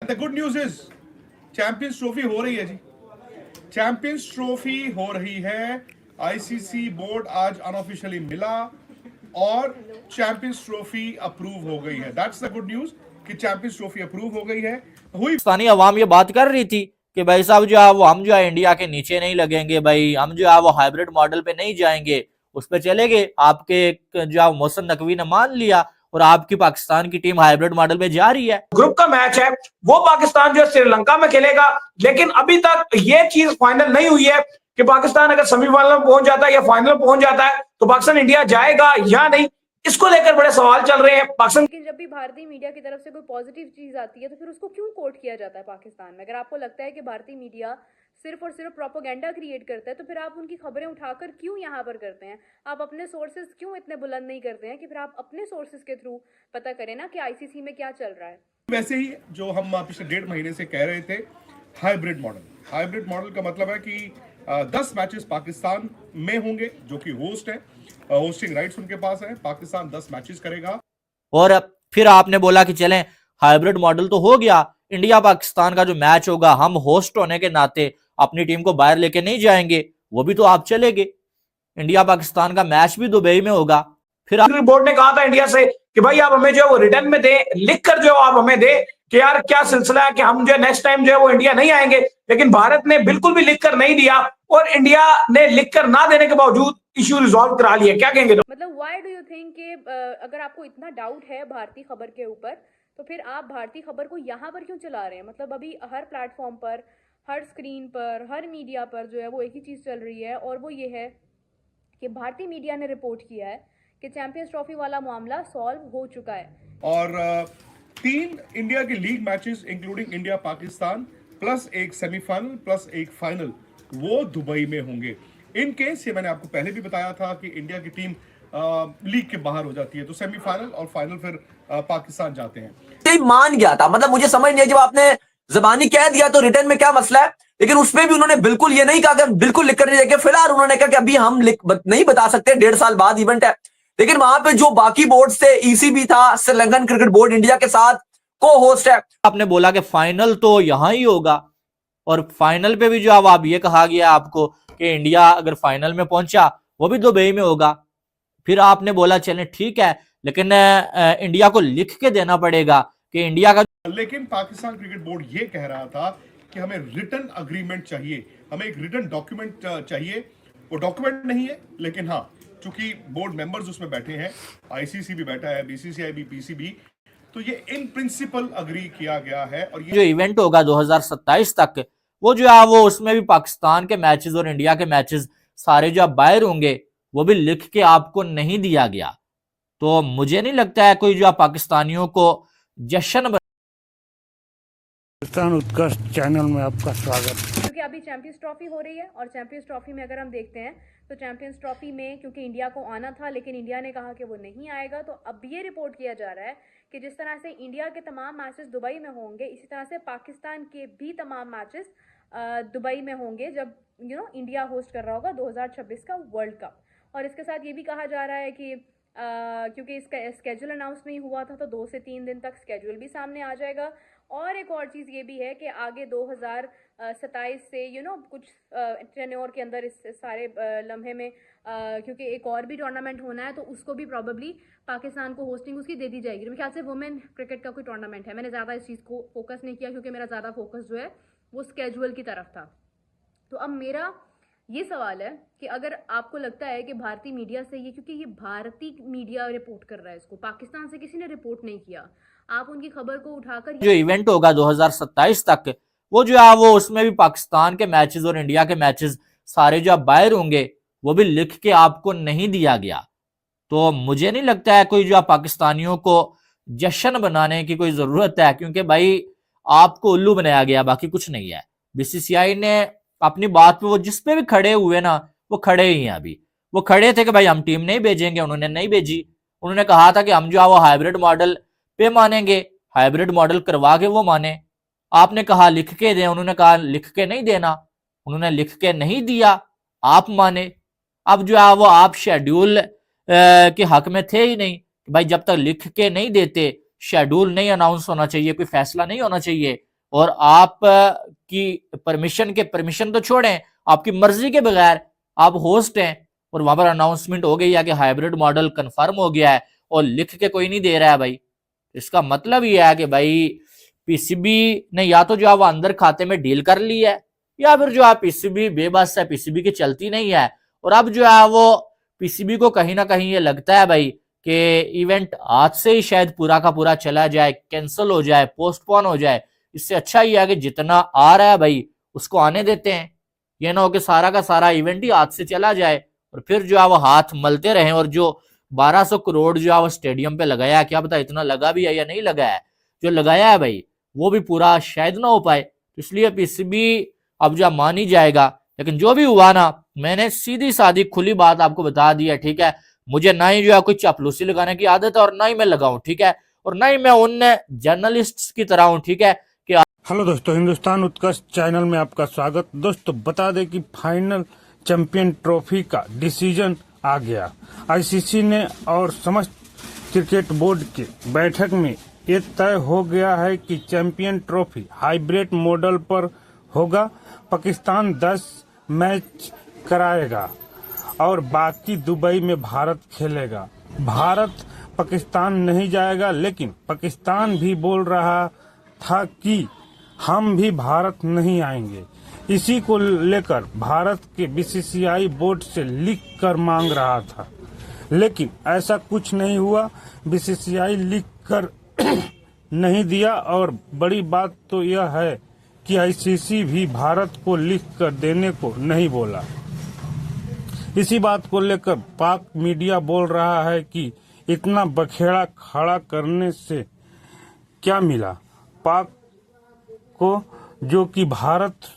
The good news is champions trophy हो रही है जी, चैंपियंस ट्रॉफी हो रही है। आईसीसी बोर्ड आज अनऑफिशियली मिला और चैंपियंस ट्रॉफी अप्रूव हो गई है। दैट्स द गुड न्यूज कि चैंपियंस ट्रॉफी अप्रूव हो गई है। पाकिस्तानी अवाम ये बात कर रही थी कि भाई साहब जो है वो हम जो है इंडिया के नीचे नहीं लगेंगे, भाई हम जो है वो हाइब्रिड मॉडल पे नहीं जाएंगे, उस पर चलेंगे। आपके जो है मोहसिन नकवी ने मान लिया और आपकी पाकिस्तान की टीम हाइब्रिड मॉडल पे जा रही है। ग्रुप का मैच है वो पाकिस्तान जो है श्रीलंका में खेलेगा, लेकिन अभी तक ये चीज फाइनल नहीं हुई है कि पाकिस्तान अगर सेमीफाइनल में पहुंच जाता है या फाइनल में पहुंच जाता है तो पाकिस्तान इंडिया जाएगा या नहीं, इसको लेकर बड़े सवाल चल रहे हैं पाकिस्तान। लेकिन जब भी भारतीय मीडिया की तरफ से कोई पॉजिटिव चीज आती है तो फिर उसको क्यों कोट किया जाता है पाकिस्तान में? अगर आपको लगता है कि भारतीय मीडिया सिर्फ और सिर्फ प्रोपोगेंडा क्रिएट करता है तो फिर आप उनकी खबरें उठाकर क्यों यहाँ पर करते हैं? आप अपने सोर्सेज क्यों इतने बुलंद नहीं करते हैं कि फिर आप अपने सोर्सेज के थ्रू पता करें ना कि आईसीसी में क्या चल रहा है। वैसे ही जो हम पिछले 1.5 महीने से कह रहे थे, हाइब्रिड मॉडल का मतलब है कि 10 मैचेस पाकिस्तान में होंगे जो कि होस्ट है, होस्टिंग राइट्स उनके पास है। पाकिस्तान 10 मैचेस करेगा। और फिर आपने बोला कि चलें हाइब्रिड मॉडल तो हो गया, इंडिया पाकिस्तान का जो मैच होगा हम होस्ट होने के नाते अपनी टीम को बाहर लेके नहीं जाएंगे, वो भी तो आप चलेंगे। इंडिया पाकिस्तान का मैच भी दुबई में होगा। फिर बोर्ड ने कहा था इंडिया से कि भाई आप हमें जो है वो रिटर्न में दे, लिख कर जो आप हमें दे कि यार क्या सिलसिला है कि हम जो है नेक्स्ट टाइम जो है वो इंडिया नहीं आएंगे, लेकिन भारत ने बिल्कुल भी लिख कर नहीं दिया और इंडिया ने लिख कर ना देने के बावजूद इश्यू रिजॉल्व करा लिया। क्या कहेंगे? मतलब व्हाई डू यू थिंक कि अगर आपको इतना डाउट है भारतीय खबर के ऊपर तो फिर आप भारतीय खबर को यहाँ पर क्यों चला रहे हैं? मतलब अभी हर प्लेटफॉर्म पर, हर स्क्रीन पर, हर मीडिया पर जो है वो एक ही चीज़ चल रही है और वो ये है कि भारतीय मीडिया ने रिपोर्ट किया है कि चैंपियंस ट्रॉफी वाला मामला सॉल्व हो चुका है। और 3 इंडिया के league matches including India Pakistan plus एक सेमीफाइनल प्लस एक फाइनल वो दुबई में होंगे। इन केस ये मैंने आपको पहले भी बताया था कि इंडिया की टीम लीग के बाहर हो जाती है तो सेमीफाइनल और फाइनल फिर पाकिस्तान जाते हैं। मान गया था, मतलब मुझे समझ नहीं है, जब आपने जबानी कह दिया तो रिटर्न में क्या मसला है? लेकिन उसमें भी उन्होंने बिल्कुल ये नहीं कहा कि बिल्कुल लिख कर नहीं देंगे। फिलहाल उन्होंने कहा कि अभी हम नहीं बता सकते, 1.5 साल बाद इवेंट है। लेकिन वहां पे जो बाकी बोर्ड थे, ईसीबी था, श्रीलंकन क्रिकेट बोर्ड इंडिया के साथ को होस्ट है। आपने बोला कि फाइनल तो यहां ही होगा और फाइनल पे भी जो अब ये कहा गया आपको कि इंडिया अगर फाइनल में पहुंचा वो भी दुबई में होगा। फिर आपने बोला चलें ठीक है, लेकिन इंडिया को लिख के देना पड़ेगा कि इंडिया का। लेकिन पाकिस्तान क्रिकेट बोर्ड ये कह रहा था कि हमें रिटर्न अग्रीमेंट चाहिए, हमें एक रिटर्न डॉक्यूमेंट चाहिए। वो डॉक्यूमेंट नहीं है, लेकिन हाँ चूंकि बोर्ड मेंबर्स उसमें बैठे हैं, आईसीसी भी बैठा है, बीसीसीआई भी, पीसीबी, तो ये इन प्रिंसिपल अग्री किया गया है। और ये जो इवेंट होगा 2027 तक वो जो है वो उसमें भी पाकिस्तान के मैचेस और इंडिया के मैचेस सारे जो बाहर होंगे वो भी लिख के आपको नहीं दिया गया। तो मुझे नहीं लगता है कोई जो पाकिस्तानियों को जश्न उत्कर्ष चैनल में आपका स्वागत। क्योंकि अभी चैंपियंस ट्रॉफी हो रही है और चैंपियंस ट्रॉफी में अगर हम देखते हैं तो चैंपियंस ट्रॉफी में क्योंकि इंडिया को आना था लेकिन इंडिया ने कहा कि वो नहीं आएगा, तो अब ये रिपोर्ट किया जा रहा है कि जिस तरह से इंडिया के तमाम मैचेस दुबई में होंगे इसी तरह से पाकिस्तान के भी तमाम मैचेस दुबई में होंगे जब इंडिया होस्ट कर रहा होगा 2026 का वर्ल्ड कप। और इसके साथ ये भी कहा जा रहा है कि क्योंकि इसका स्केड्यूल अनाउंस नहीं हुआ था तो 2 से 3 दिन तक स्केड्यूल भी सामने आ जाएगा। और एक और चीज़ ये भी है कि आगे 2027 से कुछ टेन्योर के अंदर इस सारे लम्हे में क्योंकि एक और भी टूर्नामेंट होना है तो उसको भी प्रॉबेबली पाकिस्तान को होस्टिंग उसकी दे दी जाएगी। मेरे ख्याल से वुमेन क्रिकेट का कोई टूर्नामेंट है, मैंने ज़्यादा इस चीज़ को फोकस नहीं किया क्योंकि मेरा ज़्यादा फोकस जो है वो स्केड्यूल की तरफ था। तो अब मेरा ये सवाल है कि अगर आपको लगता है कि भारतीय मीडिया से ये, क्योंकि ये भारतीय मीडिया रिपोर्ट कर रहा है इसको, पाकिस्तान से किसी ने रिपोर्ट नहीं किया, आप उनकी खबर को उठाकर जो इवेंट होगा 2027 तक वो जो है वो उसमें भी पाकिस्तान के मैचेस और इंडिया के मैचेस सारे जो बाहर होंगे वो भी लिख के आपको नहीं दिया गया। तो मुझे नहीं लगता है कोई जो पाकिस्तानियों को जश्न बनाने की कोई जरूरत है, क्योंकि भाई आपको उल्लू बनाया गया, बाकी कुछ नहीं है। बीसीसीआई ने अपनी बात पे वो जिस पे भी खड़े हुए ना वो खड़े ही हैं। अभी वो खड़े थे कि भाई हम टीम नहीं भेजेंगे, उन्होंने नहीं भेजी। उन्होंने कहा था कि हम जो है वो हाइब्रिड मॉडल पे मानेंगे, हाइब्रिड मॉडल करवा के वो माने। आपने कहा लिख के दें, उन्होंने कहा लिख के नहीं देना, उन्होंने लिख के नहीं दिया, आप माने। अब जो है वो आप शेड्यूल के हक में थे ही नहीं। भाई जब तक लिख के नहीं देते, शेड्यूल नहीं अनाउंस होना चाहिए, कोई फैसला नहीं होना चाहिए, और आप की परमिशन तो छोड़ें, आपकी मर्जी के बगैर आप होस्ट हैं और वहां पर अनाउंसमेंट हो गई है कि हाइब्रिड मॉडल कंफर्म हो गया है और लिख के कोई नहीं दे रहा है भाई। इसका मतलब ये है कि भाई पीसीबी ने या तो जो है वो अंदर खाते में डील कर ली है, या फिर जो है पीसीबी बेबस है, पीसीबी की चलती नहीं है। और अब जो है वो पीसीबी को कहीं ना कहीं ये लगता है भाई कि इवेंट आज से ही शायद पूरा का पूरा चला जाए, कैंसिल हो जाए, पोस्टपोन हो जाए। इससे अच्छा ही है कि जितना आ रहा है भाई उसको आने देते हैं। ये ना हो कि सारा का सारा इवेंट ही आज से चला जाए और फिर जो है वो हाथ मलते रहें। और जो 1200 करोड़ जो है वो स्टेडियम पे लगाया है, क्या पता इतना लगा भी है या नहीं लगा है, जो लगाया है भाई वो भी पूरा शायद ना हो पाए। इसलिए पीसीबी अब जो मान ही जाएगा। लेकिन जो भी हुआ ना, मैंने सीधी सादी खुली बात आपको बता दी है, ठीक है। मुझे ना ही जो है कोई चापलूसी लगाने की आदत है और ना ही मैं लगाऊं, ठीक है। और ना ही मैं उन जर्नलिस्ट की तरह हूं, ठीक है। हेलो दोस्तों, हिंदुस्तान उत्कर्ष चैनल में आपका स्वागत। दोस्तों बता दें कि फाइनल चैंपियन ट्रॉफी का डिसीजन आ गया। आईसीसी ने और समस्त क्रिकेट बोर्ड के बैठक में ये तय हो गया है कि चैंपियन ट्रॉफी हाइब्रिड मॉडल पर होगा। पाकिस्तान 10 मैच कराएगा और बाकी दुबई में भारत खेलेगा। भारत पाकिस्तान नहीं जाएगा, लेकिन पाकिस्तान भी बोल रहा था कि हम भी भारत नहीं आएंगे। इसी को लेकर भारत के बीसीसीआई बोर्ड से लिख कर मांग रहा था, लेकिन ऐसा कुछ नहीं हुआ। बीसीसीआई लिख कर नहीं दिया। और बड़ी बात तो यह है कि आईसीसी भी भारत को लिख कर देने को नहीं बोला। इसी बात को लेकर पाक मीडिया बोल रहा है कि इतना बखेड़ा खड़ा करने से क्या मिला पाक को, जो कि भारत